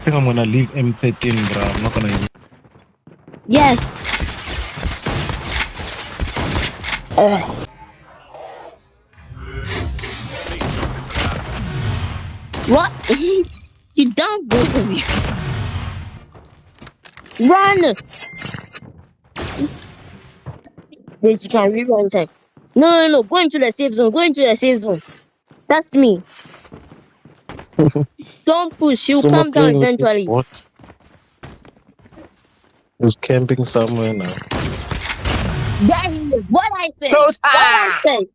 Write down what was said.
think I'm gonna leave M13, bro. I'm not gonna use. Yes. What? You don't both of you. Run! Wait, you can rerun time. No. Go into the safe zone. Go into the safe zone. That's me. Don't push. He'll Suma come down playing with this eventually. bot. He's camping somewhere now. There he is. What I said. Close! What I said.